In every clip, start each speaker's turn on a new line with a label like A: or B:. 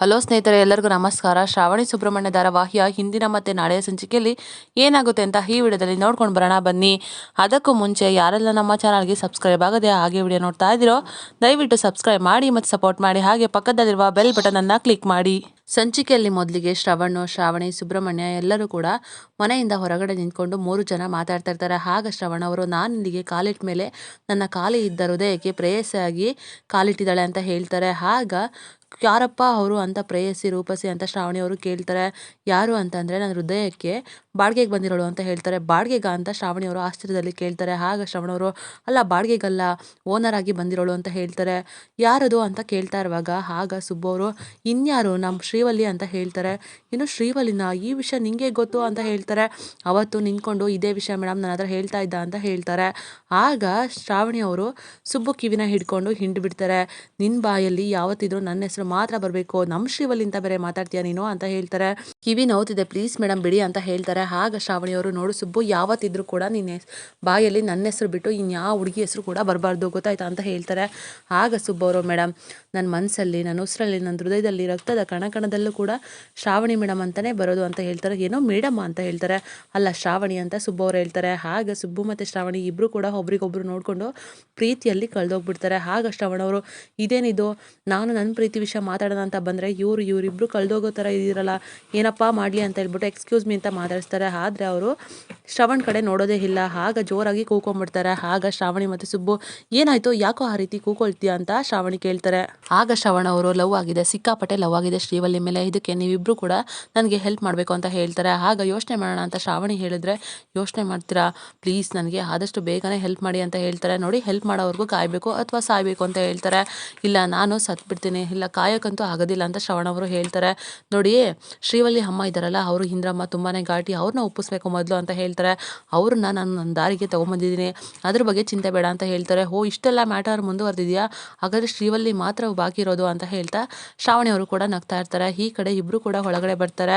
A: Hello ಸ್ನೇಹಿತರೆ, ಎಲ್ಲರಿಗೂ ನಮಸ್ಕಾರ. ಶ್ರಾವಣಿ ಸುಬ್ರಹ್ಮಣ್ಯ ಧಾರಾವಾಹಿಯ ಹಿಂದಿನ ಮತ್ತು ನಾಳೆಯ ಸಂಚಿಕೆಯಲ್ಲಿ ಏನಾಗುತ್ತೆ ಅಂತ ಈ ವಿಡಿಯೋದಲ್ಲಿ ನೋಡ್ಕೊಂಡು ಬರೋಣ ಬನ್ನಿ. ಅದಕ್ಕೂ ಮುಂಚೆ ಯಾರೆಲ್ಲ ನಮ್ಮ ಚಾನಲ್ಗೆ ಸಬ್ಸ್ಕ್ರೈಬ್ ಆಗದೆ ಹಾಗೆ ವಿಡಿಯೋ ನೋಡ್ತಾ ಇದ್ದೀರೋ ದಯವಿಟ್ಟು ಸಬ್ಸ್ಕ್ರೈಬ್ ಮಾಡಿ ಮತ್ತು ಸಪೋರ್ಟ್ ಮಾಡಿ, ಹಾಗೆ ಪಕ್ಕದಲ್ಲಿರುವ ಬೆಲ್ ಬಟನನ್ನು ಕ್ಲಿಕ್ ಮಾಡಿ. ಸಂಚಿಕೆಯಲ್ಲಿ ಮೊದಲಿಗೆ ಶ್ರಾವಣಿ, ಸುಬ್ರಹ್ಮಣ್ಯ ಎಲ್ಲರೂ ಕೂಡ ಮನೆಯಿಂದ ಹೊರಗಡೆ ನಿಂತ್ಕೊಂಡು 3 ಜನ ಮಾತಾಡ್ತಾ ಇರ್ತಾರೆ. ಆಗ ಶ್ರವಣ್ ಅವರು, ನಾನು ಇಲ್ಲಿಗೆ ಕಾಲಿಟ್ಟ ಮೇಲೆ ನನ್ನ ಖಾಲಿ ಇದ್ದ ಹೃದಯಕ್ಕೆ ಪ್ರೇಯಸಿಯಾಗಿ ಕಾಲಿಟ್ಟಿದ್ದಾಳೆ ಅಂತ ಹೇಳ್ತಾರೆ. ಆಗ ಯಾರಪ್ಪ ಅವರು ಅಂತ ಪ್ರೇಯಸಿ ರೂಪಸಿ ಅಂತ ಶ್ರಾವಣಿ ಅವರು ಕೇಳ್ತಾರೆ. ಯಾರು ಅಂತಂದರೆ, ನನ್ನ ಹೃದಯಕ್ಕೆ ಬಾಡಿಗೆಗೆ ಬಂದಿರೋಳು ಅಂತ ಹೇಳ್ತಾರೆ. ಬಾಡಿಗೆಗ ಅಂತ ಶ್ರಾವಣಿ ಅವರು ಆಶ್ಚರ್ಯದಲ್ಲಿ ಕೇಳ್ತಾರೆ. ಆಗ ಶ್ರವಣವರು, ಅಲ್ಲ ಬಾಡಿಗೆಗಲ್ಲ, ಓನರ್ ಆಗಿ ಬಂದಿರೋಳು ಅಂತ ಹೇಳ್ತಾರೆ. ಯಾರದು ಅಂತ ಕೇಳ್ತಾ ಇರುವಾಗ ಆಗ ಸುಬ್ಬು ಅವರು, ಇನ್ಯಾರು, ನಮ್ಮ ಶ್ರೀವಲ್ಲಿ ಅಂತ ಹೇಳ್ತಾರೆ. ಇನ್ನು ಶ್ರೀವಲ್ಲಿನ, ಈ ವಿಷಯ ನಿಂಗೆ ಗೊತ್ತು ಅಂತ ಹೇಳ್ತಾರೆ. ಅವತ್ತು ನಿಂತ್ಕೊಂಡು ಇದೇ ವಿಷಯ ಮೇಡಮ್ ನನ್ನ ಹತ್ರ ಹೇಳ್ತಾ ಇದ್ದ ಅಂತ ಹೇಳ್ತಾರೆ. ಆಗ ಶ್ರಾವಣಿ ಅವರು ಸುಬ್ಬು ಕಿವಿನ ಹಿಡ್ಕೊಂಡು ಹಿಂಡು ಬಿಡ್ತಾರೆ. ನಿನ್ನ ಬಾಯಲ್ಲಿ ಯಾವತ್ತಿದ್ರು ನನ್ನ ಹೆಸರು ಮಾತ್ರ ಬರಬೇಕು, ನಮ್ಮ ಶ್ರೀವಲ್ಲಿಂತ ಬೇರೆ ಮಾತಾಡ್ತೀಯ ನೀನು ಅಂತ ಹೇಳ್ತಾರೆ. ಕಿವಿ ನೋವ್ತಿದೆ ಪ್ಲೀಸ್ ಮೇಡಮ್ ಬಿಡಿ ಅಂತ ಹೇಳ್ತಾರೆ. ಆಗ ಶ್ರಾವಣಿ ಅವರು, ನೋಡು ಸುಬ್ಬು, ಯಾವತ್ತಿದ್ರು ಕೂಡ ನಿನ್ನ ಬಾಯಲ್ಲಿ ನನ್ನ ಹೆಸರು ಬಿಟ್ಟು ಇನ್ಯಾವ ಹುಡುಗಿ ಹೆಸರು ಕೂಡ ಬರಬಾರ್ದು, ಗೊತ್ತಾಯ್ತಾ ಅಂತ ಹೇಳ್ತಾರೆ. ಆಗ ಸುಬ್ಬು ಅವರು, ಮೇಡಮ್ ನನ್ನ ಮನಸ್ಸಲ್ಲಿ, ನನ್ನ ಉಸಿರಲ್ಲಿ, ನನ್ನ ಹೃದಯದಲ್ಲಿ, ರಕ್ತದ ಕಣಕಣದಲ್ಲೂ ಕೂಡ ಶ್ರಾವಣಿ ಮೇಡಮ್ ಅಂತಲೇ ಬರೋದು ಅಂತ ಹೇಳ್ತಾರೆ. ಏನೋ ಮೇಡಮ್ ಅಂತ ಹೇಳ್ತಾರೆ. ಅಲ್ಲ ಶ್ರಾವಣಿ ಅಂತ ಸುಬ್ಬು ಅವರು ಹೇಳ್ತಾರೆ. ಆಗ ಸುಬ್ಬು ಮತ್ತು ಶ್ರಾವಣಿ ಇಬ್ಬರು ಕೂಡ ಒಬ್ರಿಗೊಬ್ರು ನೋಡಿಕೊಂಡು ಪ್ರೀತಿಯಲ್ಲಿ ಕಳೆದೋಗ್ಬಿಡ್ತಾರೆ. ಆಗ ಶ್ರವಣ್ ಅವರು, ಇದೇನಿದು, ನಾನು ನನ್ನ ಪ್ರೀತಿ ವಿಷಯ ಮಾತಾಡೋಣ ಅಂತ ಬಂದರೆ ಇವರಿಬ್ಬರು ಕಳೆದೋಗೋ ಥರ ಇದ್ದೀರಲ್ಲ, ಏನಪ್ಪ ಮಾಡಲಿ ಅಂತ ಹೇಳ್ಬಿಟ್ಟು ಎಕ್ಸ್ಕ್ಯೂಸ್ ಮೀ ಅಂತ ಮಾತಾಡಿಸ್ತಾರೆ. ಆದರೆ ಅವರು ಶ್ರವಣ್ ಕಡೆ ನೋಡೋದೇ ಇಲ್ಲ. ಆಗ ಜೋರಾಗಿ ಕೂಕೊಂಡ್ಬಿಡ್ತಾರೆ. ಆಗ ಶ್ರಾವಣಿ ಮತ್ತು ಸುಬ್ಬು, ಏನಾಯಿತು, ಯಾಕೋ ಆ ರೀತಿ ಕೂಕೊಳ್ತೀಯಾ ಅಂತ ಶ್ರಾವಣಿ ಕೇಳ್ತಾರೆ. ಆಗ ಶ್ರವಣ್ ಅವರು, ಲವ್ ಆಗಿದೆ, ಸಿಕ್ಕಾಪಟ್ಟೆ ಲವ್ ಆಗಿದೆ ಶ್ರೀವಲ್ಲಿ ಮೇಲೆ, ಇದಕ್ಕೆ ನೀವಿಬ್ಬರು ಕೂಡ ನನಗೆ ಹೆಲ್ಪ್ ಮಾಡಬೇಕು ಅಂತ ಹೇಳ್ತಾರೆ. ಆಗ ಯೋಚನೆ ಮಾಡೋಣ ಅಂತ ಶ್ರಾವಣಿ ಹೇಳಿದ್ರೆ, ಯೋಚನೆ ಮಾಡ್ತೀರಾ ಪ್ಲೀಸ್, ನನಗೆ ಆದಷ್ಟು ಬೇಗನೆ ಹೆಲ್ಪ್ ಮಾಡಿ ಅಂತ ಹೇಳ್ತಾರೆ. ನೋಡಿ, ಹೆಲ್ಪ್ ಮಾಡೋವರೆಗೂ ಕಾಯಬೇಕು ಅಥವಾ ಸಾಯಬೇಕು ಅಂತ ಹೇಳ್ತಾರೆ. ಇಲ್ಲ ನಾನು ಸತ್ಬಿಡ್ತೀನಿ, ಇಲ್ಲ ಕಾಯೋಕ್ಕಂತೂ ಆಗೋದಿಲ್ಲ ಅಂತ ಶ್ರವಣ್ ಅವರು ಹೇಳ್ತಾರೆ. ನೋಡಿ, ಶ್ರೀವಲ್ಲಿ ಅಮ್ಮ ಇದ್ದಾರಲ್ಲ, ಅವರು ಇಂದ್ರಮ್ಮ ತುಂಬಾ ಘಾಟಿ, ಅವ್ರನ್ನ ಒಪ್ಪಿಸ್ಬೇಕು ಮೊದಲು ಅಂತ ಹೇಳ್ತಾರೆ. ಅವ್ರನ್ನ ನಾನು ನನ್ನ ದಾರಿಗೆ ತೊಗೊಂಬಂದಿದ್ದೀನಿ, ಅದ್ರ ಬಗ್ಗೆ ಚಿಂತೆ ಬೇಡ ಅಂತ ಹೇಳ್ತಾರೆ. ಓ, ಇಷ್ಟೆಲ್ಲ ಮ್ಯಾಟರ್ ಮುಂದುವರೆದಿದೆಯಾ, ಹಾಗಾದರೆ ಶ್ರೀವಲ್ಲಿ ಮಾತ್ರ ಬಾಕಿ ಇರೋದು ಅಂತ ಹೇಳ್ತಾ ಶ್ರಾವಣಿ ಅವರು ಕೂಡ ನಗ್ತಾ ಇರ್ತಾರೆ. ಈ ಕಡೆ ಇಬ್ಬರು ಕೂಡ ಒಳಗಡೆ ಬರ್ತಾರೆ.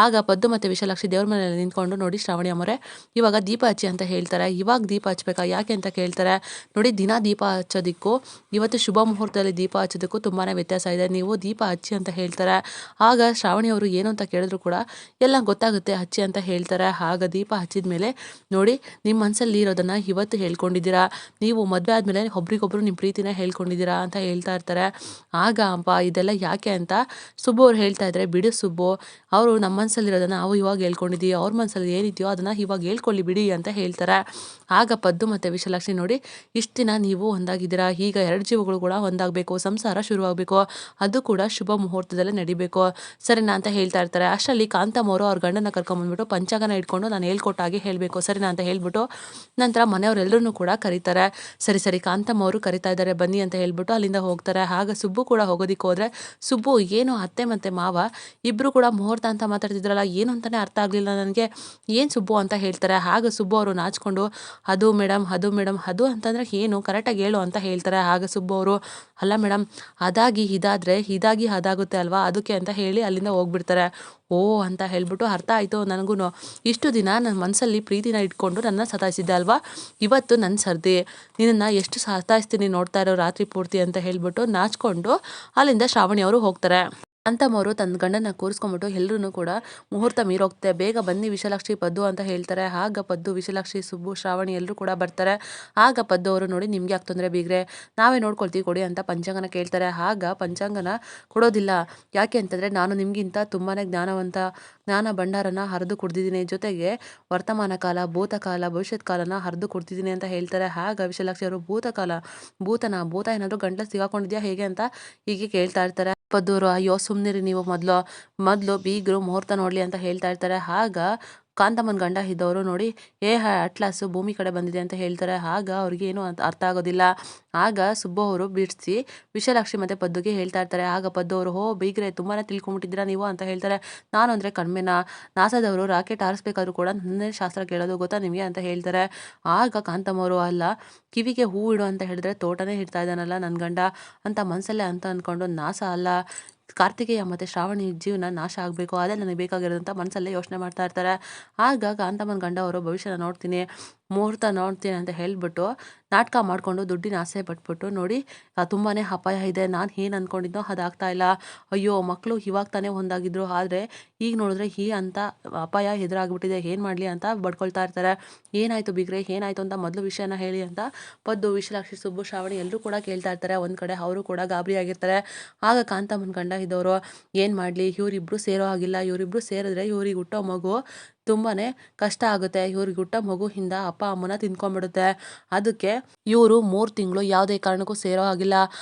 A: ಆಗ ಪದ್ದು ಮತ್ತು ವಿಶಾಲಾಕ್ಷಿ ದೇವ್ರ ಮನೇಲಿ ನಿಂತ್ಕೊಂಡು, ನೋಡಿ ಶ್ರಾವಣಿ ಅಮ್ಮರೇ, ಇವಾಗ ದೀಪ ಹಚ್ಚಿ ಅಂತ ಹೇಳ್ತಾರೆ. ಇವಾಗ ದೀಪ ಹಚ್ಬೇಕಾ, ಯಾಕೆ ಅಂತ ಕೇಳ್ತಾರೆ. ನೋಡಿ, ದಿನ ದೀಪ ಹಚ್ಚೋದಕ್ಕೂ ಇವತ್ತು ಶುಭ ಮುಹೂರ್ತದಲ್ಲಿ ದೀಪ ಹಚ್ಚೋದಕ್ಕೂ ತುಂಬಾ ವ್ಯತ್ಯಾಸ ಇದೆ, ನೀವು ದೀಪ ಹಚ್ಚಿ ಅಂತ ಹೇಳ್ತಾರೆ. ಆಗ ಶ್ರಾವಣಿ ಅವರು ಏನು ಅಂತ ಕೇಳಿದ್ರು ಕೂಡ ಎಲ್ಲ ಗೊತ್ತಾಗುತ್ತೆ, ಹಚ್ಚಿ ಅಂತ ಹೇಳ್ತಾರೆ. ಆಗ ದೀಪ ಹಚ್ಚಿದ ಮೇಲೆ, ನೋಡಿ ನಿಮ್ಮ ಮನಸ್ಸಲ್ಲಿ ಇರೋದನ್ನು ಇವತ್ತು ಹೇಳ್ಕೊಂಡಿದ್ದೀರಾ, ನೀವು ಮದುವೆ ಆದಮೇಲೆ ಒಬ್ರಿಗೊಬ್ರು ನಿಮ್ಮ ಪ್ರೀತಿನ ಹೇಳ್ಕೊಂಡಿದ್ದೀರಾ ಅಂತ ಹೇಳ್ತಾ ಇರ್ತಾರೆ. ಆಗ ಅಪ್ಪ ಇದೆಲ್ಲ ಯಾಕೆ ಅಂತ ಸುಬ್ಬು ಅವ್ರು ಹೇಳ್ತಾ ಇದ್ದಾರೆ. ಬಿಡು ಸುಬ್ಬು, ಅವರು ನಮ್ಮ ಮನಸ್ಸಲ್ಲಿರೋದನ್ನು ನಾವು ಇವಾಗ ಹೇಳ್ಕೊಂಡಿದ್ದೀವಿ, ಅವ್ರ ಮನಸ್ಸಲ್ಲಿ ಏನಿದೆಯೋ ಅದನ್ನು ಇವಾಗ ಹೇಳ್ಕೊಳ್ಳಿ ಬಿಡಿ ಅಂತ ಹೇಳ್ತಾರೆ. ಆಗ ಪದ್ದು ಮತ್ತು ವಿಶಾಲಾಕ್ಷಿ, ನೋಡಿ ಇಷ್ಟು ದಿನ ನೀವು ಒಂದಾಗಿದ್ದೀರಾ, ಈಗ 2 ಜೀವಗಳು ಕೂಡ ಒಂದಾಗಬೇಕು, ಸಂಸಾರ ಶುರುವಾಗಬೇಕು, ಅದು ಕೂಡ ಶುಭ ಮುಹೂರ್ತದಲ್ಲೇ ನಡಿಬೇಕು, ಸರಿನಾ ಅಂತ ಹೇಳ್ತಾ ಇರ್ತಾರೆ. ಅಷ್ಟರಲ್ಲಿ ಕಾಂತಮ್ಮವರು ಅವ್ರ ಗಂಡನ ಕರ್ಕೊಂಬಂದ್ಬಿಟ್ಟು ಪಂಚಾಂಗನ ಇಟ್ಕೊಂಡು ನಾನು ಹೇಳ್ಕೊಟ್ಟಾಗೆ ಹೇಳಬೇಕು, ಸರಿನಾ ಅಂತ ಹೇಳ್ಬಿಟ್ಟು ನಂತರ ಮನೆಯವರೆಲ್ಲರೂ ಕೂಡ ಕರೀತಾರೆ. ಸರಿ ಕಾಂತಮ್ಮವರು ಕರಿತಾ ಇದ್ದಾರೆ ಬನ್ನಿ ಅಂತ ಹೇಳ್ಬಿಟ್ಟು ಅಲ್ಲಿಂದ ಹೋಗ್ತಾರೆ. ಆಗ ಸುಬ್ಬು ಕೂಡ ಹೋಗೋದಿಕ್ಕೆ ಹೋದರೆ, ಸುಬ್ಬು, ಏನು ಅತ್ತೆ ಮತ್ತು ಮಾವ ಇಬ್ಬರು ಕೂಡ ಮುಹೂರ್ತ ಅಂತ ಮಾತಾಡ್ತಿದ್ರಲ್ಲ, ಏನು ಅಂತಲೇ ಅರ್ಥ ಆಗಲಿಲ್ಲ ನನಗೆ, ಏನು ಸುಬ್ಬು ಅಂತ ಹೇಳ್ತಾರೆ. ಆಗ ಸುಬ್ಬು ಅವರು ನಾಚ್ಕೊಂಡು, ಅದು ಮೇಡಮ್ ಅದು ಅಂತಂದರೆ ಏನು, ಕರೆಕ್ಟಾಗಿ ಹೇಳು ಅಂತ ಹೇಳ್ತಾರೆ. ಆಗ ಸುಬ್ಬು ಅವರು, ಅಲ್ಲ ಮೇಡಮ್, ಅದಾಗಿ ಇದಾಗಿ ಅದಾಗುತ್ತೆ ಅಲ್ವಾ, ಅದಕ್ಕೆ ಅಂತ ಹೇಳಿ ಅಲ್ಲಿಂದ ಹೋಗ್ಬಿಡ್ತಾರೆ. ಓ ಅಂತ ಹೇಳ್ಬಿಟ್ಟು, ಅರ್ಥ ಆಯಿತು ನನಗೂ, ಇಷ್ಟು ದಿನ ನನ್ನ ಮನಸ್ಸಲ್ಲಿ ಪ್ರೀತಿನ ಇಟ್ಕೊಂಡು ನನ್ನ ಸತಾಯಿಸಿದ್ದೆ ಅಲ್ವಾ, ಇವತ್ತು ನನ್ನ ಸರ್ದಿ, ನಿನ್ನನ್ನು ಎಷ್ಟು ಸತಾಯಿಸ್ತೀನಿ ನೋಡ್ತಾ ಇರೋ ರಾತ್ರಿ ಪೂರ್ತಿ ಅಂತ ಹೇಳ್ಬಿಟ್ಟು ನಾಚ್ಕೊಂಡು ಅಲ್ಲಿಂದ ಶ್ರಾವಣಿ ಅವರು ಹೋಗ್ತಾರೆ. ಕಾಂತಮ್ಮವರು ತನ್ನ ಗಂಡನ ಕೂರಿಸ್ಕೊಂಬಿಟ್ಟು ಎಲ್ಲರೂ ಕೂಡ ಮುಹೂರ್ತ ಮೀರೋಗ್ತೆ, ಬೇಗ ಬನ್ನಿ ವಿಶಾಲಾಕ್ಷಿ ಪದ್ದು ಅಂತ ಹೇಳ್ತಾರೆ. ಆಗ ಪದ್ದು, ವಿಶಾಲಾಕ್ಷಿ, ಸುಬ್ಬು, ಶ್ರಾವಣಿ ಎಲ್ಲರೂ ಕೂಡ ಬರ್ತಾರೆ. ಆಗ ಪದ್ದು ಅವರು, ನೋಡಿ ನಿಮಗೆ ಯಾಕೆ ತೊಂದರೆ ಬೀಗ್ರೆ, ನಾವೇ ನೋಡ್ಕೊಳ್ತೀವಿ ಕೊಡಿ ಅಂತ ಪಂಚಾಂಗನ ಕೇಳ್ತಾರೆ. ಆಗ ಪಂಚಾಂಗನ ಕೊಡೋದಿಲ್ಲ, ಯಾಕೆ ಅಂತಂದರೆ ನಾನು ನಿಮಗಿಂತ ತುಂಬಾ ಜ್ಞಾನ ಭಂಡಾರನ ಹರಿದು ಕುಡ್ದಿದ್ದೀನಿ, ಜೊತೆಗೆ ವರ್ತಮಾನ ಕಾಲ, ಭೂತಕಾಲ, ಭವಿಷ್ಯತ್ ಕಾಲನ ಹರಿದು ಕೊಡ್ತಿದ್ದೀನಿ ಅಂತ ಹೇಳ್ತಾರೆ. ಆಗ ವಿಶಾಲಾಕ್ಷಿ ಅವರು, ಭೂತ ಏನಾದರೂ ಗಂಟಲು ಸಿಗಾಕೊಂಡಿದ್ಯಾ ಹೇಗೆ ಅಂತ ಹೀಗೆ ಕೇಳ್ತಾ ಇರ್ತಾರೆ. ಪದ್ದೂರು, ಅಯ್ಯೋ ಸುಮ್ಮನಿರಿ ನೀವು, ಮೊದಲು ಬೀಗರು ಮುಹೂರ್ತ ನೋಡಲಿ ಅಂತ ಹೇಳ್ತಾ ಇರ್ತಾರೆ. ಆಗ ಕಾಂತಮ್ಮನ ಗಂಡ ಇದ್ದವರು, ನೋಡಿ ಅಟ್ಲಾಸು ಭೂಮಿ ಕಡೆ ಬಂದಿದೆ ಅಂತ ಹೇಳ್ತಾರೆ. ಆಗ ಅವ್ರಿಗೆ ಏನು ಅಂತ ಅರ್ಥ ಆಗೋದಿಲ್ಲ. ಆಗ ಸುಬ್ಬು ಅವರು ಬಿಡಿಸಿ ವಿಶಾಲಾಕ್ಷಿ ಮತ್ತು ಪದ್ದುಗೆ ಹೇಳ್ತಾ ಇರ್ತಾರೆ. ಆಗ ಪದ್ದು ಅವರು, ಹೋ ಬೀಗ್ರೆ, ತುಂಬಾ ತಿಳ್ಕೊಂಬಿಟ್ಟಿದ್ದೀರಾ ನೀವು ಅಂತ ಹೇಳ್ತಾರೆ. ನಾನು ಅಂದರೆ ಕಣ್ಮೆನಾ, ನಾಸಾದವರು ರಾಕೆಟ್ ಹಾರಿಸ್ಬೇಕಾದ್ರೂ ಕೂಡ ನನ್ನೇ ಶಾಸ್ತ್ರ ಕೇಳೋದು ಗೊತ್ತಾ ನಿಮಗೆ ಅಂತ ಹೇಳ್ತಾರೆ. ಆಗ ಕಾಂತಮ್ಮವರು, ಅಲ್ಲ ಕಿವಿಗೆ ಹೂ ಇಡು ಅಂತ ಹೇಳಿದ್ರೆ ತೋಟನೇ ಇಡ್ತಾ ಇದ್ದಾನಲ್ಲ ನನ್ನ ಗಂಡ ಅಂತ ಮನಸ್ಸಲ್ಲೇ ಅಂತ ಅಂದ್ಕೊಂಡು, ನಾಸ ಅಲ್ಲ ಕಾರ್ತಿಕೇಯ ಮತ್ತು ಶ್ರಾವಣಿ ಜೀವನ ನಾಶ ಆಗಬೇಕು, ಅದೇ ನನಗೆ ಬೇಕಾಗಿರೋದಂತ ಮನಸ್ಸಲ್ಲೇ ಯೋಚನೆ ಮಾಡ್ತಾ ಇರ್ತಾರೆ. ಆಗ ಕಾಂತಮ್ಮನ ಗಂಡ ಅವರು, ಭವಿಷ್ಯನ ನೋಡ್ತೀನಿ, ಮುಹೂರ್ತ ನೋಡ್ತೀನಿ ಅಂತ ಹೇಳ್ಬಿಟ್ಟು ನಾಟಕ ಮಾಡಿಕೊಂಡು ದುಡ್ಡಿನ ಆಸೆ ಪಟ್ಬಿಟ್ಟು ನೋಡಿ ತುಂಬಾ ಅಪಾಯ ಇದೆ. ನಾನು ಏನು ಅಂದ್ಕೊಂಡಿದ್ದೋ ಅದಾಗ್ತಾ ಇಲ್ಲ. ಅಯ್ಯೋ ಮಕ್ಕಳು ಇವಾಗ ತಾನೇ ಒಂದಾಗಿದ್ರು, ಆದರೆ ಈಗ ನೋಡಿದ್ರೆ ಅಂತ ಅಪಾಯ ಎದುರಾಗ್ಬಿಟ್ಟಿದೆ, ಏನು ಮಾಡಲಿ ಅಂತ ಬಡ್ಕೊಳ್ತಾ ಇರ್ತಾರೆ. ಏನಾಯಿತು ಬಿಗ್ರೆ, ಏನಾಯಿತು ಅಂತ ಮೊದಲು ವಿಷಯನ ಹೇಳಿ ಅಂತ ಪದ್ದು, ವಿಶಾಲಾಕ್ಷಿ, ಸುಬ್ಬು, ಶ್ರಾವಣಿ ಎಲ್ಲರೂ ಕೂಡ ಕೇಳ್ತಾ ಇರ್ತಾರೆ. ಒಂದು ಕಡೆ ಅವರು ಕೂಡ ಗಾಬರಿ ಆಗಿರ್ತಾರೆ. ಆಗ ಕಾಂತಮ್ಮನ ಗಂಡ ಇದ್ದವರು ಏನು ಮಾಡಲಿ, ಇವರಿಬ್ಬರು ಸೇರೋ ಆಗಿಲ್ಲ, ಇವರಿಬ್ಬರು ಸೇರಿದ್ರೆ ಇವ್ರಿಗೆ ಹುಟ್ಟೋ ಮಗು ತುಂಬಾ ಕಷ್ಟ ಆಗುತ್ತೆ, ಇವ್ರಿಗೆ ಹುಟ್ಟೋ ಮಗುವಿಂದ ಅಪ್ಪ ಅಮ್ಮನ ತಿಂದ್ಕೊಂಡ್ಬಿಡುತ್ತೆ. ಅದಕ್ಕೆ ಇವರು 3 ತಿಂಗಳು ಯಾವುದೇ ಕಾರಣಕ್ಕೂ ಸೇರೋ ಆಗಿಲ್ಲ.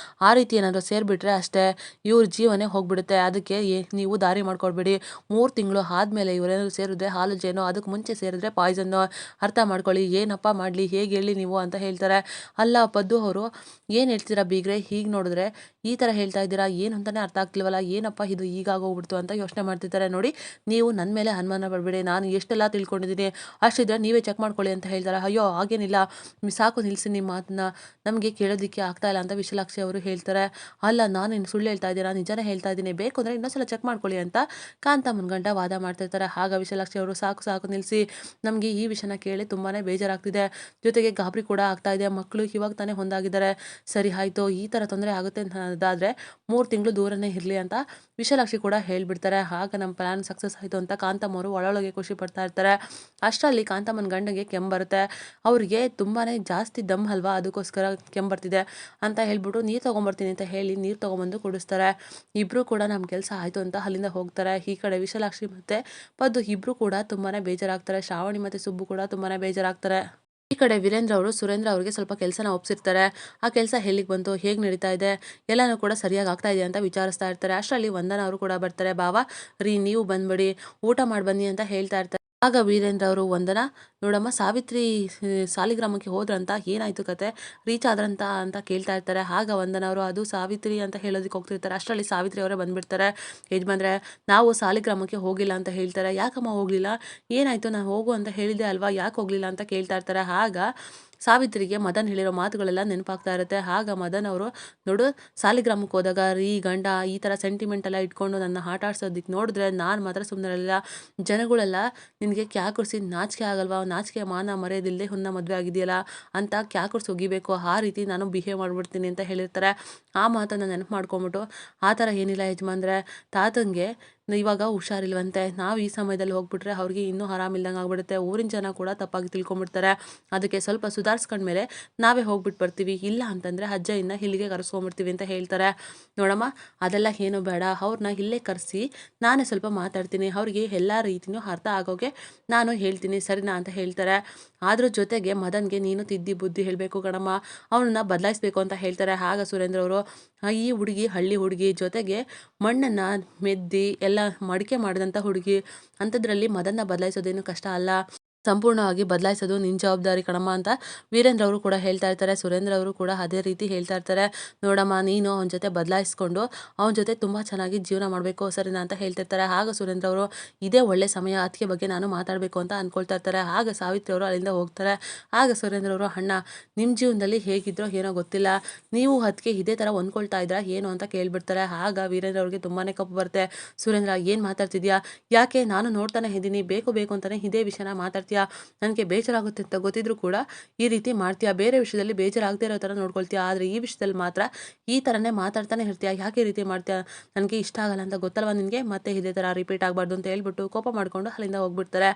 A: ಆ ರೀತಿ ಏನಾದರೂ ಸೇರಿಬಿಟ್ರೆ ಅಷ್ಟೇ, ಇವ್ರ ಜೀವನೇ ಹೋಗ್ಬಿಡುತ್ತೆ. ಅದಕ್ಕೆ ನೀವು ದಾರಿ ಮಾಡ್ಕೊಡ್ಬೇಡಿ. 3 ತಿಂಗಳು ಆದಮೇಲೆ ಇವರೇನಾದ್ರು ಸೇರಿದ್ರೆ ಹಾಲು ಜೇನು, ಅದಕ್ಕೆ ಮುಂಚೆ ಸೇರಿದ್ರೆ ಪಾಯ್ಸನ್ನು. ಅರ್ಥ ಮಾಡ್ಕೊಳ್ಳಿ, ಏನಪ್ಪ ಮಾಡಲಿ, ಹೇಗೆ ಹೇಳಿ ನೀವು ಅಂತ ಹೇಳ್ತಾರೆ. ಅಲ್ಲ ಪದ್ದು ಅವರು, ಏನು ಹೇಳ್ತೀರಾ ಬೀಗ್ರೆ, ಹೀಗೆ ನೋಡಿದ್ರೆ ಈ ಥರ ಹೇಳ್ತಾ ಇದ್ದೀರಾ, ಏನು ಅಂತಲೇ ಅರ್ಥ ಆಗ್ತಿಲ್ವಲ್ಲ, ಏನಪ್ಪ ಇದು ಹೀಗಾಗೋಗ್ಬಿಡ್ತು ಅಂತ ಯೋಚನೆ ಮಾಡ್ತಿದ್ದಾರೆ. ನೋಡಿ, ನೀವು ನನ್ನ ಮೇಲೆ ಅನುಮಾನ ಪಡಬೇಡಿ, ನಾನು ಎಷ್ಟೆಲ್ಲ ತಿಳ್ಕೊಂಡಿದ್ದೀನಿ, ಅಷ್ಟಿದ್ರೆ ನೀವೇ ಚೆಕ್ ಮಾಡ್ಕೊಳ್ಳಿ ಅಂತ ಹೇಳ್ತಾರೆ. ಅಯ್ಯೋ ಹಾಗೇನಿಲ್ಲ, ಸಾಕು ನಿಲ್ಲಿಸಿ ನಿಮ್ಮ ಮಾತನ್ನ, ನಮಗೆ ಕೇಳೋದಕ್ಕೆ ಆಗ್ತಾ ಇಲ್ಲ ಅಂತ ವಿಶಾಲಾಕ್ಷಿ ಅವರು ಹೇಳ್ತಾರೆ. ಅಲ್ಲ, ನಾನು ಇನ್ನು ಸುಳ್ಳು ಹೇಳ್ತಾ ಇದ್ದೀರಾ, ನಿಜಾನೇ ಹೇಳ್ತಾ ಇದ್ದೀನಿ, ಬೇಕು ಅಂದರೆ ಇನ್ನೊಂದ್ಸಲ ಚೆಕ್ ಮಾಡ್ಕೊಳ್ಳಿ ಅಂತ ಕಾಂತಮ್ಮನ ಗಂಡ ವಾದ ಮಾಡ್ತಿರ್ತಾರೆ. ಆಗ ವಿಶಾಲಾಕ್ಷಿ ಅವರು, ಸಾಕು ಸಾಕು ನಿಲ್ಲಿಸಿ, ನಮಗೆ ಈ ವಿಷಯನ ಕೇಳಿ ತುಂಬಾ ಬೇಜಾರಾಗ್ತಿದೆ, ಜೊತೆಗೆ ಗಾಬರಿ ಕೂಡ ಆಗ್ತಾ ಇದೆ, ಮಕ್ಕಳು ಇವಾಗ ತಾನೇ ಹೊಂದಾಗಿದ್ದಾರೆ. ಸರಿ ಆಯಿತು, ಈ ಥರ ತೊಂದರೆ ಆಗುತ್ತೆ ಅದಾದರೆ 3 ತಿಂಗಳು ದೂರನೇ ಇರಲಿ ಅಂತ ವಿಶಾಲಾಕ್ಷಿ ಕೂಡ ಹೇಳ್ಬಿಡ್ತಾರೆ. ಆಗ ನಮ್ಮ ಪ್ಲ್ಯಾನ್ ಸಕ್ಸಸ್ ಆಯಿತು ಅಂತ ಕಾಂತಮ್ಮ ಅವರು ಒಳೊಳಗೆ ಖುಷಿ ಪಡ್ತಾ ಇರ್ತಾರೆ. ಅಷ್ಟರಲ್ಲಿ ಕಾಂತಮ್ಮನ ಗಂಡಗೆ ಕೆಮ್ಮು ಬರುತ್ತೆ. ಅವ್ರಿಗೆ ತುಂಬಾ ಜಾಸ್ತಿ ದಮ್ ಅಲ್ವಾ, ಅದಕ್ಕೋಸ್ಕರ ಕೆಮ್ಮು ಬರ್ತಿದೆ ಅಂತ ಹೇಳ್ಬಿಟ್ಟು ನೀರು ತೊಗೊಂಬರ್ತೀನಿ ಅಂತ ಹೇಳಿ ನೀರು ತೊಗೊಂಬಂದು ಕುಡಿಸ್ತಾರೆ. ಇಬ್ಬರು ಕೂಡ ನಮ್ಮ ಕೆಲಸ ಆಯಿತು ಅಂತ ಅಲ್ಲಿಂದ ಹೋಗ್ತಾರೆ. ಈ ಕಡೆ ವಿಶಾಲಾಕ್ಷಿ ಮತ್ತು ಪದ್ದು ಇಬ್ಬರು ಕೂಡ ತುಂಬಾ ಬೇಜಾರಾಗ್ತಾರೆ. ಶ್ರಾವಣಿ ಮತ್ತು ಸುಬ್ಬು ಕೂಡ ತುಂಬಾ ಬೇಜಾರಾಗ್ತಾರೆ. ಈ ಕಡೆ ವೀರೇಂದ್ರ ಅವರು ಸುರೇಂದ್ರ ಅವರಿಗೆ ಸ್ವಲ್ಪ ಕೆಲಸನ ಒಪ್ಸಿರ್ತಾರೆ. ಆ ಕೆಲಸ ಎಲ್ಲಿಗೆ ಬಂತು, ಹೇಗೆ ನಡೀತಾ ಇದೆ, ಎಲ್ಲನೂ ಕೂಡ ಸರಿಯಾಗಿ ಆಗ್ತಾ ಇದೆ ಅಂತ ವಿಚಾರಿಸ್ತಾ ಇರ್ತಾರೆ. ಅಷ್ಟರಲ್ಲಿ ವಂದನ ಅವರು ಕೂಡ ಬರ್ತಾರೆ. ಬಾವಾ ರೀ, ನೀವು ಬಂದ್ಬಿಡಿ, ಊಟ ಮಾಡಿ ಬನ್ನಿ ಅಂತ ಹೇಳ್ತಾ ಇರ್ತಾರೆ. ಆಗ ವೀರೇಂದ್ರ ಅವರು, ವಂದನ ನೋಡಮ್ಮ, ಸಾವಿತ್ರಿ ಸಾಲಿಗ್ರಾಮಕ್ಕೆ ಹೋದ್ರಂತ, ಏನಾಯ್ತು ಕತೆ, ರೀಚ್ ಆದ್ರಂತ ಅಂತ ಕೇಳ್ತಾ ಇರ್ತಾರೆ. ಆಗ ವಂದನ ಅವರು, ಅದು ಸಾವಿತ್ರಿ ಅಂತ ಹೇಳೋದಕ್ಕೆ ಹೋಗ್ತಿರ್ತಾರೆ. ಅಷ್ಟರಲ್ಲಿ ಸಾವಿತ್ರಿ ಅವರೇ ಬಂದ್ಬಿಡ್ತಾರೆ. ಯಜಮಾನ್ರೆ, ನಾವು ಸಾಲಿಗ್ರಾಮಕ್ಕೆ ಹೋಗಿಲ್ಲ ಅಂತ ಹೇಳ್ತಾರೆ. ಯಾಕಮ್ಮ ಹೋಗ್ಲಿಲ್ಲ, ಏನಾಯ್ತು, ನಾನು ಹೋಗು ಅಂತ ಹೇಳಿದೆ ಅಲ್ವಾ, ಯಾಕೆ ಹೋಗ್ಲಿಲ್ಲ ಅಂತ ಕೇಳ್ತಾ ಇರ್ತಾರೆ. ಆಗ ಸಾವಿತ್ರಿಗೆ ಮದನ್ ಹೇಳಿರೋ ಮಾತುಗಳೆಲ್ಲ ನೆನಪಾಗ್ತಾ ಇರುತ್ತೆ. ಆಗ ಮದನ್ ಅವರು, ನೋಡು, ಸಾಲಿಗ್ರಾಮಕ್ಕೆ ಹೋದಾಗ ಈ ಗಂಡ ಈ ಥರ ಸೆಂಟಿಮೆಂಟ್ ಎಲ್ಲ ಇಟ್ಕೊಂಡು ನನ್ನ ಆಟ ಆಡ್ಸೋದಕ್ಕೆ ನೋಡಿದ್ರೆ ನಾನು ಮಾತ್ರ ಸುಮ್ಮನೆ ಇರಲಿಲ್ಲ. ಜನಗಳೆಲ್ಲ ನಿನಗೆ ಕ್ಯಾಕುರ್ಸಿ ನಾಚಿಕೆ ಆಗಲ್ವಾ, ನಾಚಿಕೆ ಮಾನ ಮರ್ಯಾದಿಲ್ಲದೆ ಹುನ್ನ ಮದುವೆ ಆಗಿದೆಯಲ್ಲ ಅಂತ ಕ್ಯಾಕುರ್ಸಿ ಒಗಿಬೇಕು, ಆ ರೀತಿ ನಾನು ಬಿಹೇವ್ ಮಾಡ್ಬಿಡ್ತೀನಿ ಅಂತ ಹೇಳಿರ್ತಾರೆ. ಆ ಮಾತನ್ನು ನೆನಪು ಮಾಡ್ಕೊಂಬಿಟ್ಟು, ಆ ಥರ ಏನಿಲ್ಲ ಯಜಮಾನ್ರೆ, ತಾತಂಗೆ ಇವಾಗ ಹುಷಾರಿಲ್ವಂತೆ, ನಾವು ಈ ಸಮಯದಲ್ಲಿ ಹೋಗ್ಬಿಟ್ರೆ ಅವ್ರಿಗೆ ಇನ್ನೂ ಆರಾಮಿಲ್ದಂಗೆ ಆಗ್ಬಿಡುತ್ತೆ, ಊರಿನ ಜನ ಕೂಡ ತಪ್ಪಾಗಿ ತಿಳ್ಕೊಂಬಿಡ್ತಾರೆ, ಅದಕ್ಕೆ ಸ್ವಲ್ಪ ಸುಧಾರಿಸ್ಕೊಂಡ್ಮೇಲೆ ನಾವೇ ಹೋಗ್ಬಿಟ್ಟು ಬರ್ತೀವಿ, ಇಲ್ಲ ಅಂತಂದರೆ ಅಜ್ಜಯ್ಯನ ಇಲ್ಲಿಗೆ ಕರೆಸ್ಕೊಂಬಿಡ್ತೀವಿ ಅಂತ ಹೇಳ್ತಾರೆ. ನೋಡಮ್ಮ, ಅದೆಲ್ಲ ಏನೂ ಬೇಡ, ಅವ್ರನ್ನ ಇಲ್ಲೇ ಕರೆಸಿ ನಾನೇ ಸ್ವಲ್ಪ ಮಾತಾಡ್ತೀನಿ, ಅವ್ರಿಗೆ ಎಲ್ಲ ರೀತಿಯೂ ಅರ್ಥ ಆಗೋಗೆ ನಾನು ಹೇಳ್ತೀನಿ, ಸರಿನಾ ಅಂತ ಹೇಳ್ತಾರೆ. ಅದ್ರ ಜೊತೆಗೆ ಮದನ್ಗೆ ನೀನು ತಿದ್ದಿ ಬುದ್ಧಿ ಹೇಳಬೇಕು ಕಣಮ್ಮ, ಅವನನ್ನ ಬದಲಾಯಿಸ್ಬೇಕು ಅಂತ ಹೇಳ್ತಾರೆ. ಆಗ ಸುರೇಂದ್ರ ಅವರು, ಈ ಹುಡುಗಿ ಹಳ್ಳಿ ಹುಡುಗಿ, ಜೊತೆಗೆ ಮಣ್ಣನ್ನು ಮೆದ್ದಿ ಎಲ್ಲ ಮಡಿಕೆ ಮಾಡಿದಂಥ ಹುಡುಗಿ, ಅಂಥದ್ರಲ್ಲಿ ಮದನ್ನ ಬದಲಾಯಿಸೋದೇನು ಕಷ್ಟ ಅಲ್ಲ, ಸಂಪೂರ್ಣವಾಗಿ ಬದಲಾಯಿಸೋದು ನಿನ್ನ ಜವಾಬ್ದಾರಿ ಕಣಮ್ಮ ಅಂತ ವೀರೇಂದ್ರ ಅವರು ಕೂಡ ಹೇಳ್ತಾ ಇರ್ತಾರೆ. ಸುರೇಂದ್ರ ಅವರು ಕೂಡ ಅದೇ ರೀತಿ ಹೇಳ್ತಾ ಇರ್ತಾರೆ. ನೋಡಮ್ಮ, ನೀನು ಅವನ ಜೊತೆ ಬದಲಾಯಿಸ್ಕೊಂಡು ಅವನ ಜೊತೆ ತುಂಬ ಚೆನ್ನಾಗಿ ಜೀವನ ಮಾಡಬೇಕು, ಸರಿನಾ ಅಂತ ಹೇಳ್ತಿರ್ತಾರೆ. ಆಗ ಸುರೇಂದ್ರ ಅವರು, ಇದೇ ಒಳ್ಳೆ ಸಮಯ, ಅದಕ್ಕೆ ಬಗ್ಗೆ ನಾನು ಮಾತಾಡಬೇಕು ಅಂತ ಅಂದ್ಕೊಳ್ತಾ ಇರ್ತಾರೆ. ಆಗ ಸಾವಿತ್ರಿ ಅವರು ಅಲ್ಲಿಂದ ಹೋಗ್ತಾರೆ. ಆಗ ಸುರೇಂದ್ರ ಅವರು, ಅಣ್ಣ, ನಿಮ್ಮ ಜೀವನದಲ್ಲಿ ಹೇಗಿದ್ರೋ ಏನೋ ಗೊತ್ತಿಲ್ಲ, ನೀವು ಅದಕ್ಕೆ ಇದೇ ಥರ ಹೊಂದ್ಕೊಳ್ತಾ ಇದ್ರಾ ಏನು ಅಂತ ಕೇಳ್ಬಿಡ್ತಾರೆ. ಆಗ ವೀರೇಂದ್ರ ಅವ್ರಿಗೆ ತುಂಬಾ ಕಪ್ಪು ಬರುತ್ತೆ. ಸುರೇಂದ್ರ, ಏನು ಮಾತಾಡ್ತಿದ್ಯಾ, ಯಾಕೆ, ನಾನು ನೋಡ್ತಾನೆ ಇದ್ದೀನಿ, ಬೇಕು ಬೇಕು ಅಂತಲೇ ಇದೇ ವಿಷಯನ ಮಾತಾಡ್ತೀಯಾ, ನನಗೆ ಬೇಜಾರಾಗುತ್ತೆ ಅಂತ ಗೊತ್ತಿದ್ರು ಕೂಡ ಈ ರೀತಿ ಮಾಡ್ತೀಯಾ, ಬೇರೆ ವಿಷಯದಲ್ಲಿ ಬೇಜಾರಾಗದೇ ಇರೋ ಥರ ನೋಡ್ಕೊಳ್ತೀಯಾ, ಆದರೆ ಈ ವಿಷಯದಲ್ಲಿ ಮಾತ್ರ ಈ ಥರನೇ ಮಾತಾಡ್ತಾನೆ ಇರ್ತೀಯಾ, ಯಾಕೆ ಈ ರೀತಿ ಮಾಡ್ತೀಯಾ, ನನಗೆ ಇಷ್ಟ ಆಗಲ್ಲ ಅಂತ ಗೊತ್ತಲ್ವ ನಿನಗೆ, ಮತ್ತೆ ಇದೇ ಥರ ರಿಪೀಟ್ ಆಗಬಾರ್ದು ಅಂತ ಹೇಳ್ಬಿಟ್ಟು ಕೋಪ ಮಾಡಿಕೊಂಡು ಅಲ್ಲಿಂದ ಹೋಗ್ಬಿಡ್ತಾರೆ.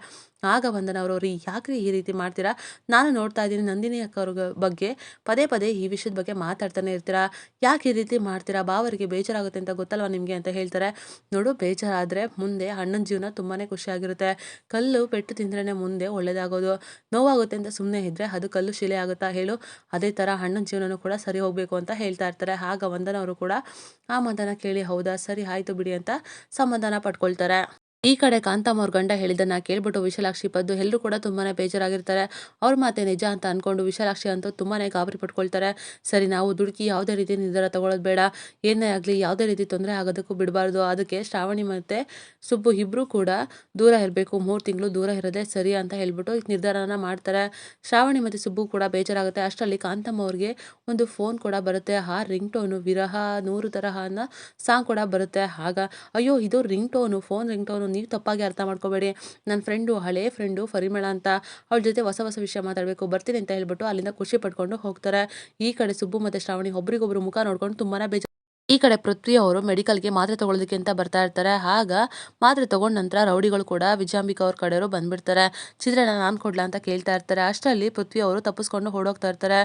A: ಆಗ ವಂದನ ಅವರು, ರೀ, ಯಾಕ್ರಿ ಈ ರೀತಿ ಮಾಡ್ತೀರಾ, ನಾನು ನೋಡ್ತಾ ಇದ್ದೀನಿ ನಂದಿನಿ ಅಕ್ಕವ್ರ ಬಗ್ಗೆ ಪದೇ ಪದೇ ಈ ವಿಷಯದ ಬಗ್ಗೆ ಮಾತಾಡ್ತಾನೆ ಇರ್ತೀರಾ, ಯಾಕೆ ಈ ರೀತಿ ಮಾಡ್ತೀರಾ, ಬಾವರಿಗೆ ಬೇಜಾರಾಗುತ್ತೆ ಅಂತ ಗೊತ್ತಲ್ವ ನಿಮಗೆ ಅಂತ ಹೇಳ್ತಾರೆ. ನೋಡು, ಬೇಜಾರಾದರೆ ಮುಂದೆ ಅಣ್ಣನ ಜೀವನ ತುಂಬಾ ಖುಷಿಯಾಗಿರುತ್ತೆ, ಕಲ್ಲು ಪೆಟ್ಟು ತಿಂದ್ರೇ ಮುಂದೆ ಒಳ್ಳೇದಾಗೋದು, ನೋವಾಗುತ್ತೆ ಅಂತ ಸುಮ್ಮನೆ ಇದ್ದರೆ ಅದು ಕಲ್ಲು ಶಿಲೆ ಆಗುತ್ತಾ ಹೇಳು, ಅದೇ ಥರ ಅಣ್ಣನ ಜೀವನನೂ ಕೂಡ ಸರಿ ಹೋಗಬೇಕು ಅಂತ ಹೇಳ್ತಾ ಇರ್ತಾರೆ. ಆಗ ವಂದನ ಅವರು ಕೂಡ ಆ ಮಾತನ್ನು ಕೇಳಿ, ಹೌದಾ, ಸರಿ ಆಯಿತು ಬಿಡಿ ಅಂತ ಸಮಾಧಾನ ಪಡ್ಕೊಳ್ತಾರೆ. ಈ ಕಡೆ ಕಾಂತಮ್ಮ ಅವ್ರ ಗಂಡ ಹೇಳಿದ್ದನ್ನು ಕೇಳ್ಬಿಟ್ಟು ವಿಶಾಲಾಕ್ಷಿ, ಪದ್ದು ಎಲ್ಲರೂ ಕೂಡ ತುಂಬಾ ಬೇಜಾರಾಗಿರ್ತಾರೆ. ಅವ್ರ ಮಾತೆ ನಿಜ ಅಂತ ಅಂದ್ಕೊಂಡು ವಿಶಾಲಾಕ್ಷಿ ಅಂತೂ ತುಂಬಾ ಗಾಬರಿ ಪಡ್ಕೊಳ್ತಾರೆ. ಸರಿ, ನಾವು ದುಡುಕಿ ಯಾವುದೇ ರೀತಿ ನಿರ್ಧಾರ ತಗೊಳ್ಳೋದು ಬೇಡ, ಏನೇ ಆಗಲಿ ಯಾವುದೇ ರೀತಿ ತೊಂದರೆ ಆಗೋದಕ್ಕೂ ಬಿಡಬಾರ್ದು, ಅದಕ್ಕೆ ಶ್ರಾವಣಿ ಮತ್ತು ಸುಬ್ಬು ಇಬ್ಬರೂ ಕೂಡ ದೂರ ಇರಬೇಕು, 3 ತಿಂಗಳು ದೂರ ಇರೋದೇ ಸರಿ ಅಂತ ಹೇಳ್ಬಿಟ್ಟು ನಿರ್ಧಾರನ ಮಾಡ್ತಾರೆ. ಶ್ರಾವಣಿ ಮತ್ತು ಸುಬ್ಬು ಕೂಡ ಬೇಜಾರಾಗುತ್ತೆ. ಅಷ್ಟರಲ್ಲಿ ಕಾಂತಮ್ಮ ಅವ್ರಿಗೆ ಒಂದು ಫೋನ್ ಕೂಡ ಬರುತ್ತೆ. ಆ ರಿಂಗ್ ಟೋನು ವಿರಹ 100 ತರಹ ಅನ್ನೋ ಸಾಂಗ್ ಕೂಡ ಬರುತ್ತೆ. ಆಗ, ಅಯ್ಯೋ, ಇದು ring tone, phone ring tone, ನೀವು ತಪ್ಪಾಗಿ ಅರ್ಥ ಮಾಡ್ಕೋಬೇಡಿ. ನನ್ನ ಫ್ರೆಂಡು, ಹಳೇ ಫ್ರೆಂಡು ಪರಿಮಳ ಅಂತ, ಅವಳ ಜೊತೆ ಹೊಸ ಹೊಸ ವಿಷಯ ಮಾತಾಡಬೇಕು, ಬರ್ತೀನಿ ಅಂತ ಹೇಳ್ಬಿಟ್ಟು ಅಲ್ಲಿಂದ ಖುಷಿ ಪಡ್ಕೊಂಡು ಹೋಗ್ತಾರೆ. ಈ ಕಡೆ ಸುಬ್ಬು ಮತ್ತು ಶ್ರಾವಣಿ ಒಬ್ರಿಗೊಬ್ರು ಮುಖ ನೋಡ್ಕೊಂಡು ತುಂಬಾನೇ ಬೇಜಾರು. ಈ ಕಡೆ ಪೃಥ್ವಿ ಅವರು ಮೆಡಿಕಲ್ಗೆ ಮಾತ್ರೆ ತಗೊಳ್ಳೋದಕ್ಕೆ ಅಂತ ಬರ್ತಾ ಇರ್ತಾರೆ. ಆಗ ಮಾತ್ರೆ ತಗೊಂಡ ನಂತರ ರೌಡಿಗಳು ಕೂಡ ವಿಜಯಾಂಬಿಕಾ ಅವ್ರ ಕಡೆಯವರು ಬಂದ್ಬಿಡ್ತಾರೆ. ಚಿತ್ರಾನ್ನ ನಾನು ಕೊಡ್ಲಾ ಅಂತ ಕೇಳ್ತಾ ಇರ್ತಾರೆ. ಅಷ್ಟರಲ್ಲಿ ಪೃಥ್ವಿ ಅವರು ತಪ್ಪಿಸ್ಕೊಂಡು ಓಡೋಗ್ತಾ ಇರ್ತಾರೆ.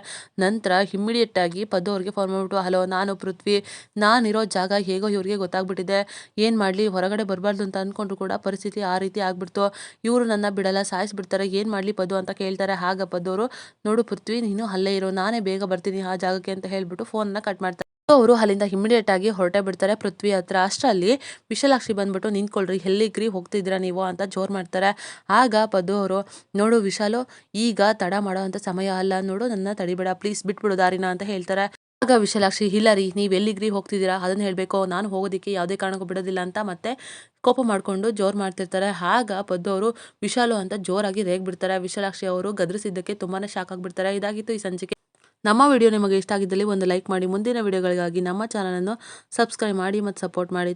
A: ನಂತರ ಇಮ್ಮಿಡಿಯೇಟ್ ಆಗಿ ಪದ್ದು ಅವ್ರಿಗೆ ಫೋನ್ ಮಾಡ್ಬಿಟ್ಟು, ಹಲೋ, ನಾನು ಪೃಥ್ವಿ, ನಾನಿರೋ ಜಾಗ ಹೇಗೋ ಇವ್ರಿಗೆ ಗೊತ್ತಾಗ್ಬಿಟ್ಟಿದೆ, ಏನು ಮಾಡಲಿ, ಹೊರಗಡೆ ಬರಬಾರ್ದು ಅಂತ ಅಂದ್ಕೊಂಡ್ರು ಕೂಡ ಪರಿಸ್ಥಿತಿ ಆ ರೀತಿ ಆಗ್ಬಿಡ್ತು, ಇವರು ನನ್ನ ಬಿಡಲ್ಲ, ಸಾಯಿಸ್ಬಿಡ್ತಾರೆ, ಏನು ಮಾಡಲಿ ಪದ್ದು ಅಂತ ಕೇಳ್ತಾರೆ. ಆಗ ಪದ್ದು ಅವರು, ನೋಡು ಪೃಥ್ವಿ, ನೀನು ಅಲ್ಲೇ ಇರೋ, ನಾನೇ ಬೇಗ ಬರ್ತೀನಿ ಆ ಜಾಗಕ್ಕೆ ಅಂತ ಹೇಳ್ಬಿಟ್ಟು ಫೋನ್ನ ಕಟ್ ಮಾಡ್ತಾರೆ. ಅವರು ಅಲ್ಲಿಂದ ಇಮಿಡಿಯೇಟ್ ಆಗಿ ಹೊರಟೆ ಬಿಡ್ತಾರೆ ಪೃಥ್ವಿ ಹತ್ರ. ಅಷ್ಟರಲ್ಲಿ ವಿಶಾಲಾಕ್ಷಿ ಬಂದ್ಬಿಟ್ಟು, ನಿಂತ್ಕೊಳ್ರಿ, ಎಲ್ಲಿಗ್ರಿ ಹೋಗ್ತಿದ್ದೀರಾ ನೀವು ಅಂತ ಜೋರ್ ಮಾಡ್ತಾರೆ. ಆಗ ಪದ್ದು ಅವರು, ನೋಡು ವಿಶಾಲು, ಈಗ ತಡ ಮಾಡೋ ಅಂತ ಸಮಯ ಅಲ್ಲ, ನೋಡು ನನ್ನ ತಡಿಬೇಡ, ಪ್ಲೀಸ್ ಬಿಟ್ಬಿಡು ದಾರಿನ ಅಂತ ಹೇಳ್ತಾರೆ. ಆಗ ವಿಶಾಲಾಕ್ಷಿ, ಇಲ್ಲ ರೀ, ನೀವು ಎಲ್ಲಿಗ್ರಿ ಹೋಗ್ತಿದ್ದೀರಾ ಅದನ್ನ ಹೇಳಬೇಕು, ನಾನು ಹೋಗೋದಕ್ಕೆ ಯಾವುದೇ ಕಾರಣಕ್ಕೂ ಬಿಡೋದಿಲ್ಲ ಅಂತ ಮತ್ತೆ ಕೋಪ ಮಾಡಿಕೊಂಡು ಜೋರು ಮಾಡ್ತಿರ್ತಾರೆ. ಆಗ ಪದ್ದು ಅವರು ವಿಶಾಲು ಅಂತ ಜೋರಾಗಿ ರೇಗ್ಬಿಡ್ತಾರೆ. ವಿಶಾಲಾಕ್ಷಿ ಅವರು ಗದರಿಸಿದ್ದಕ್ಕೆ ತುಂಬಾನೇ ಶಾಕ್ ಆಗಿಬಿಡ್ತಾರೆ. ಇದಾಗಿತ್ತು ಈ ಸಂಚಿಕೆ. ನಮ್ಮ ವಿಡಿಯೋ ನಿಮಗೆ ಇಷ್ಟ ಆಗಿದ್ದಲ್ಲಿ ಒಂದು ಲೈಕ್ ಮಾಡಿ. ಮುಂದಿನ ವಿಡಿಯೋಗಳಿಗಾಗಿ ನಮ್ಮ ಚಾನಲನ್ನು ಸಬ್ಸ್ಕ್ರೈಬ್ ಮಾಡಿ ಮತ್ತು ಸಪೋರ್ಟ್ ಮಾಡಿ.